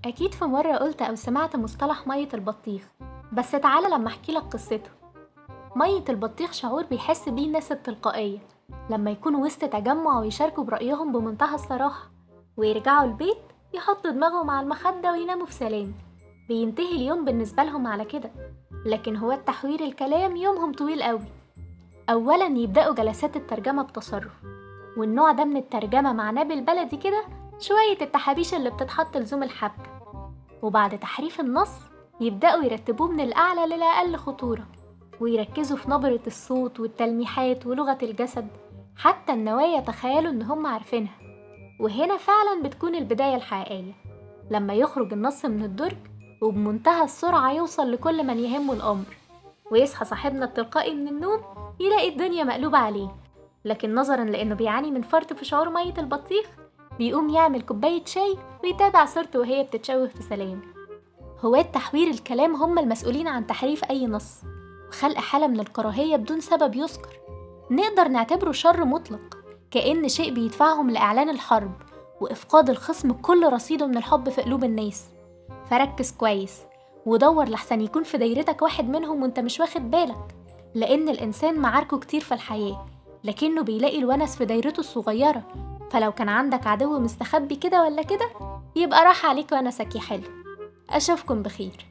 أكيد في مرة قلت أو سمعت مصطلح مية البطيخ، بس تعالى لما أحكيلك قصته. مية البطيخ شعور بيحس بيه الناس التلقائية لما يكونوا وسط تجمع ويشاركوا برأيهم بمنتهى الصراحة، ويرجعوا البيت يحطوا دماغهم على المخدة ويناموا في سلام. بينتهي اليوم بالنسبة لهم على كده. لكن هو التحوير الكلام يومهم طويل قوي. أولا يبدأوا جلسات الترجمة بتصرف، والنوع ده من الترجمة معناه بالبلدي كده شوية التحابيش اللي بتتحط لزوم الحبكة. وبعد تحريف النص يبدأوا يرتبوه من الأعلى للأقل خطورة، ويركزوا في نبرة الصوت والتلميحات ولغة الجسد، حتى النوايا تخيلوا إن هم عارفينها. وهنا فعلا بتكون البداية الحقيقية، لما يخرج النص من الدرج وبمنتهى السرعة يوصل لكل من يهمه الأمر، ويصحى صاحبنا التلقائي من النوم يلاقي الدنيا مقلوبة عليه. لكن نظرا لأنه بيعاني من فرط في شعور مية البطيخ، بيقوم يعمل كوباية شاي ويتابع صورته وهي بتتشوه في سلام. هواة تحوير الكلام هم المسؤولين عن تحريف أي نص وخلق حالة من الكراهية بدون سبب يذكر. نقدر نعتبره شر مطلق، كأن شيء بيدفعهم لإعلان الحرب وإفقاد الخصم كل رصيده من الحب في قلوب الناس. فركز كويس ودور لحسن يكون في دايرتك واحد منهم وانت مش واخد بالك، لأن الإنسان معاركه كتير في الحياة، لكنه بيلاقي الونس في دايرته الصغيرة. فلو كان عندك عدو مستخبي كده ولا كده، يبقى راح عليك ونسك يا حلو. أشوفكم بخير.